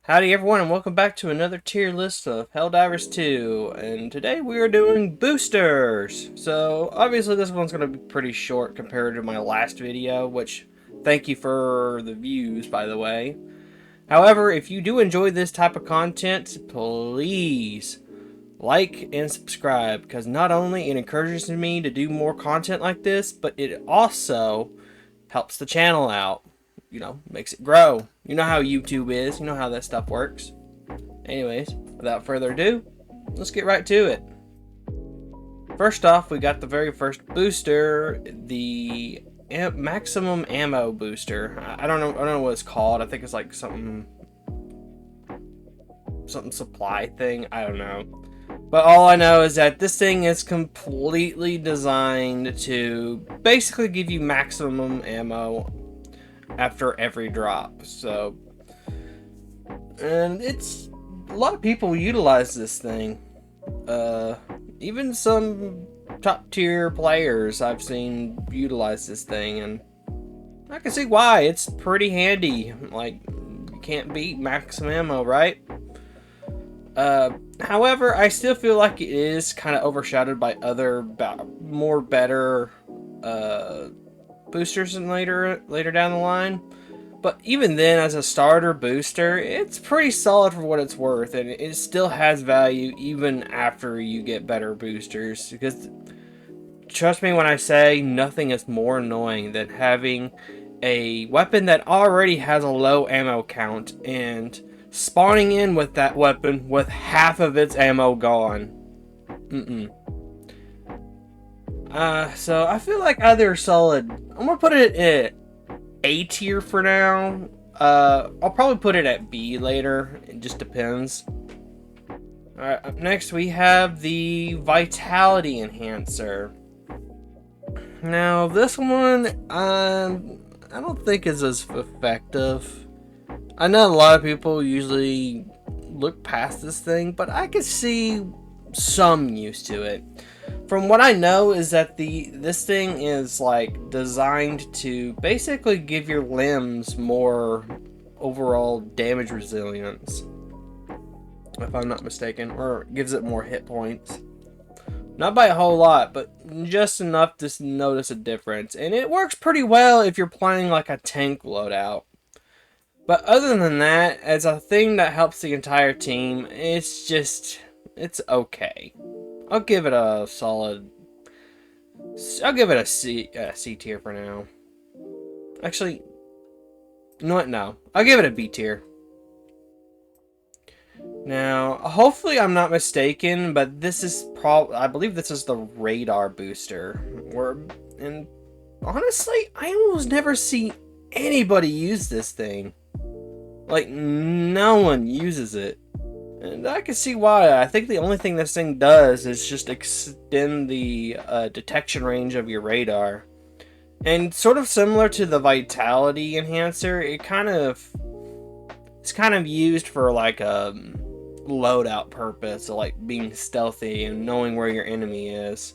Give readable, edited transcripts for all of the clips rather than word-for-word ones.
Howdy everyone and welcome back to another tier list of Helldivers 2, and today we are doing boosters. So obviously this one's going to be pretty short compared to my last video, which thank you for the views by the way. However, if you do enjoy this type of content, please like and subscribe, because not only it encourages me to do more content like this, but it also helps the channel out. You know, makes it grow. You know how YouTube is. You know how that stuff works. Anyways, without further ado, let's get right to it. First off, we got the very first booster, the maximum ammo booster. I don't know what it's called. I think it's like something supply thing. I don't know. But all I know is that this thing is completely designed to basically give you maximum ammo after every drop. So, and it's a lot of people utilize this thing. Even some top tier players I've seen utilize this thing, and I can see why. It's pretty handy. Like, you can't beat maximum ammo, right? However, I still feel like it is kind of overshadowed by other more better boosters and later down the line. But even then, as a starter booster, it's pretty solid for what it's worth, and it still has value even after you get better boosters. Because trust me when I say, nothing is more annoying than having a weapon that already has a low ammo count and spawning in with that weapon with half of its ammo gone. So I feel like either solid. I'm gonna put it at A tier for now. I'll probably put it at B later. It just depends. Alright, up next we have the Vitality Enhancer. Now this one, I don't think is as effective. I know a lot of people usually look past this thing, but I could see some use to it. From what I know is that this thing is like designed to basically give your limbs more overall damage resilience, if I'm not mistaken, or gives it more hit points. Not by a whole lot, but just enough to notice a difference. And it works pretty well if you're playing like a tank loadout. But other than that, as a thing that helps the entire team, it's okay. I'll give it a solid. I'll give it a C tier for now. Actually, you know what? No, I'll give it a B tier. Now, hopefully I'm not mistaken, but this is I believe this is the radar booster. And honestly, I almost never see anybody use this thing. Like, no one uses it. And I can see why. I think the only thing this thing does is just extend the detection range of your radar. And sort of similar to the Vitality Enhancer, it's kind of used for like a loadout purpose, like being stealthy and knowing where your enemy is.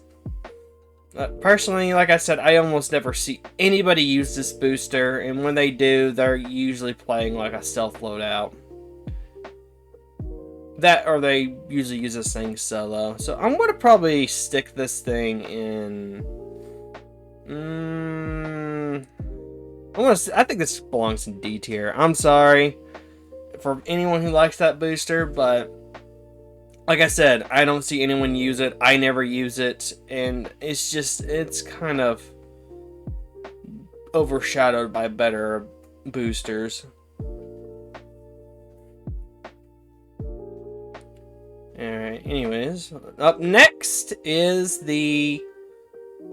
Personally, like I said, I almost never see anybody use this booster, and when they do, they're usually playing like a stealth loadout. That, or they usually use this thing solo. So I'm gonna probably stick this thing in. I think this belongs in D tier. I'm sorry for anyone who likes that booster, but like I said, I don't see anyone use it. I never use it, and it's kind of overshadowed by better boosters. Alright, anyways, up next is the,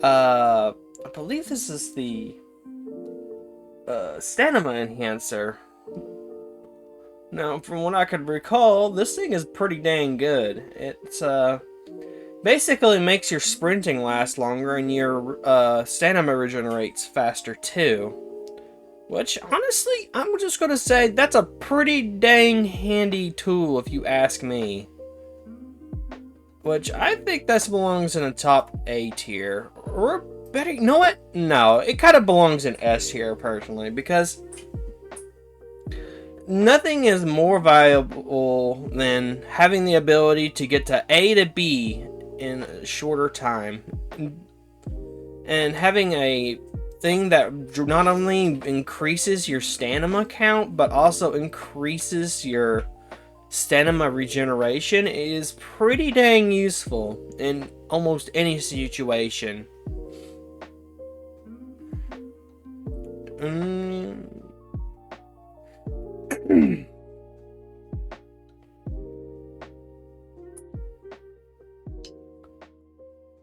I believe this is the, Stamina Enhancer. Now, from what I could recall, this thing is pretty dang good. It's, basically makes your sprinting last longer, and your, stamina regenerates faster too. Which, honestly, I'm just gonna say, that's a pretty dang handy tool if you ask me. Which, I think this belongs in the top A tier. Or better, you know what? No, it kind of belongs in S tier, personally, because nothing is more valuable than having the ability to get to A to B in a shorter time. And having a thing that not only increases your stamina count, but also increases your stamina regeneration is pretty dang useful in almost any situation.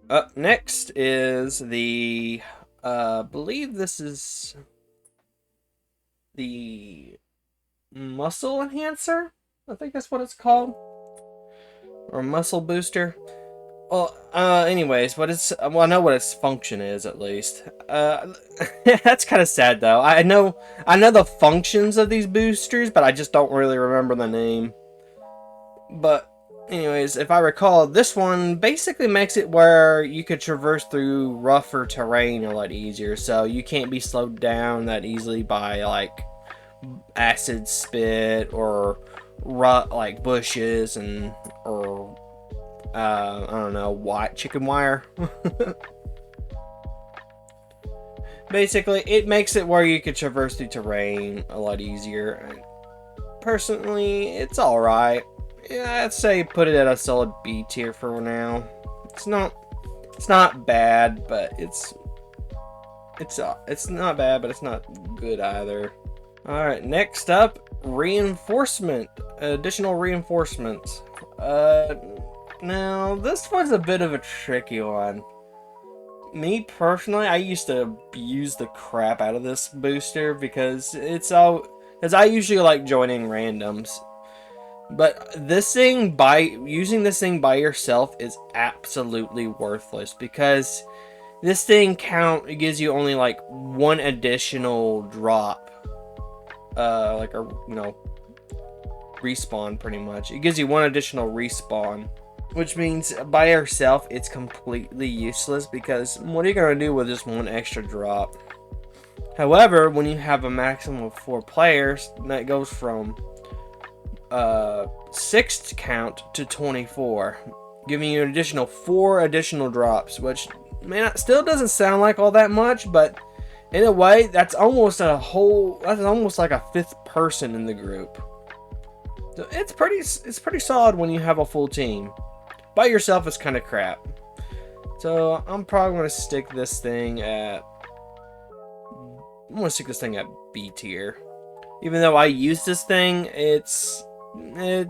Up next is the, believe this is the muscle enhancer. I think that's what it's called, or muscle booster. Well, anyways, but it's, well, I know what its function is at least. That's kind of sad though. I know the functions of these boosters, but I just don't really remember the name. But anyways, if I recall, this one basically makes it where you could traverse through rougher terrain a lot easier, so you can't be slowed down that easily by like acid spit or like bushes and or I don't know, chicken wire. Basically, it makes it where you could traverse through terrain a lot easier. Personally, it's alright. Yeah, I'd say put it at a solid B tier for now. It's not bad, but it's not bad, but it's not good either. Alright, next up, reinforcement. Additional reinforcements. Now, this was a bit of a tricky one. Me personally, I used to abuse the crap out of this booster because I usually like joining randoms. But using this thing by yourself is absolutely worthless because this thing gives you only like one additional drop. Like a, respawn pretty much. It gives you one additional respawn. Which means by yourself, it's completely useless because what are you going to do with just one extra drop? However, when you have a maximum of 4 players, that goes from 6 count to 24, giving you an additional 4 additional drops, which still doesn't sound like all that much, but in a way, that's almost like a 5th person in the group. So it's pretty solid when you have a full team. By yourself, it's kind of crap. So I'm probably going to stick this thing at B tier. Even though I use this thing, it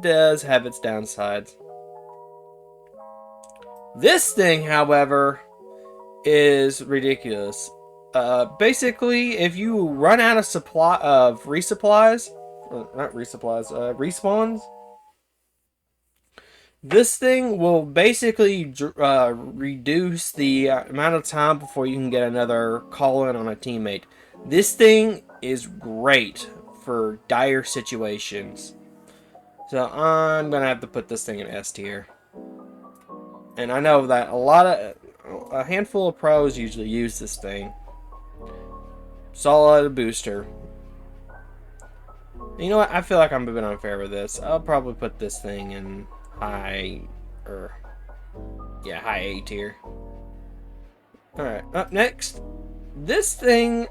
does have its downsides. This thing, however, is ridiculous. Basically, if you run out of respawns, this thing will basically reduce the amount of time before you can get another call-in on a teammate. This thing is great for dire situations. So I'm going to have to put this thing in S tier. And I know that a handful of pros usually use this thing. Solid booster. You know what? I feel like I'm a bit unfair with this. I'll probably put this thing in high A tier. Alright, up next. This thing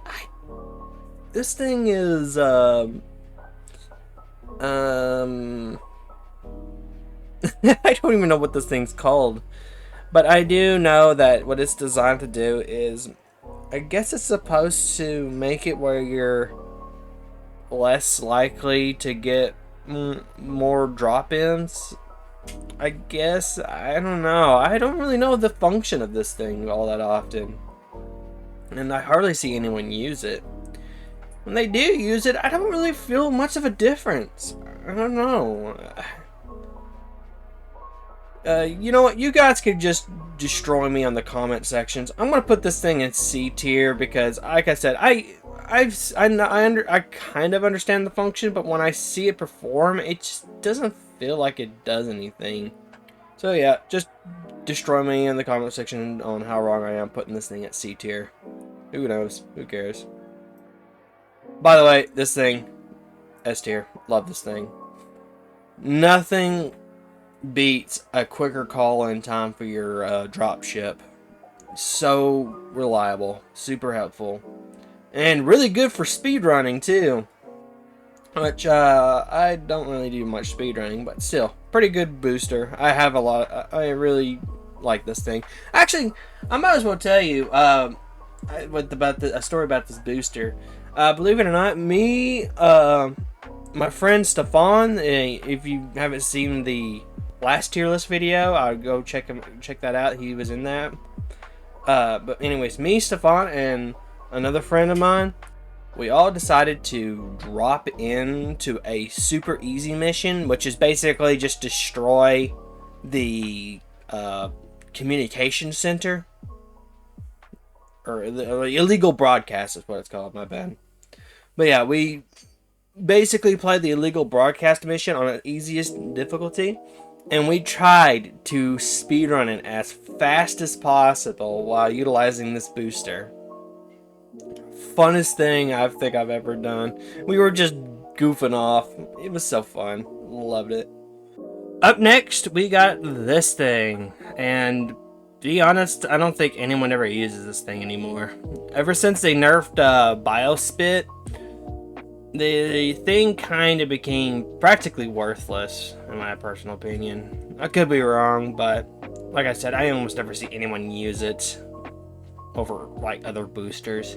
is I don't even know what this thing's called. But I do know that what it's designed to do is, I guess it's supposed to make it where you're less likely to get more drop-ins. I guess, I don't know. I don't really know the function of this thing all that often. And I hardly see anyone use it. When they do use it, I don't really feel much of a difference. I don't know. You know what? You guys could just destroy me on the comment sections. I'm gonna put this thing in C tier because, like I said, I kind of understand the function, but when I see it perform, it just doesn't feel like it does anything. So yeah, just destroy me in the comment section on how wrong I am putting this thing at C tier. Who knows? Who cares? By the way, this thing, S tier. Love this thing. Nothing beats a quicker call-in time for your drop ship. So reliable, super helpful, and really good for speedrunning too. Which I don't really do much speedrunning, but still, pretty good booster. I have a lot. I really like this thing. Actually, I might as well tell you a story about this booster. Believe it or not, my friend Stefan. If you haven't seen the last tier list video, I'll go check that out. He was in that. But anyways, me, Stefan, and another friend of mine, we all decided to drop into a super easy mission, which is basically just destroy the communication center, or the illegal broadcast is what it's called. My bad. But yeah, we basically played the illegal broadcast mission on the easiest difficulty, and we tried to speedrun it as fast as possible while utilizing this booster. Funnest thing I think I've ever done. We were just goofing off. It was so fun. Loved it. Up next, we got this thing. And to be honest, I don't think anyone ever uses this thing anymore. Ever since they nerfed Biospit, the thing kind of became practically worthless, in my personal opinion. I could be wrong, but like I said, I almost never see anyone use it over like other boosters.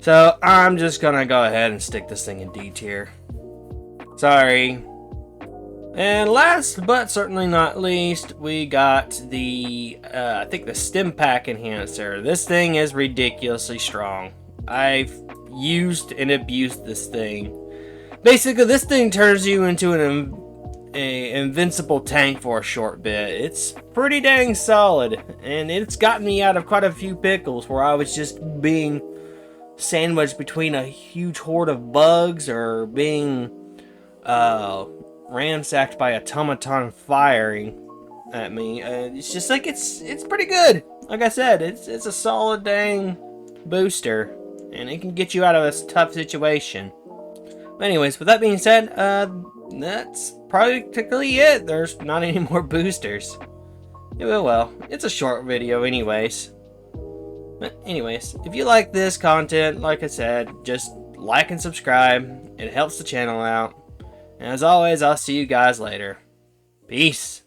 So I'm just gonna go ahead and stick this thing in D tier. Sorry. And last but certainly not least, we got the I think the Stim Pack Enhancer. This thing is ridiculously strong. I've used and abused this thing. Basically, this thing turns you into an invincible tank for a short bit. It's pretty dang solid, and it's gotten me out of quite a few pickles where I was just being sandwiched between a huge horde of bugs or being ransacked by automaton firing at me. It's just like it's pretty good. Like I said, it's a solid dang booster, and it can get you out of a tough situation. But anyways, with that being said, that's practically it. There's not any more boosters. Yeah, well, it's a short video anyways. But anyways, if you like this content, like I said, just like and subscribe. It helps the channel out. And as always, I'll see you guys later. Peace.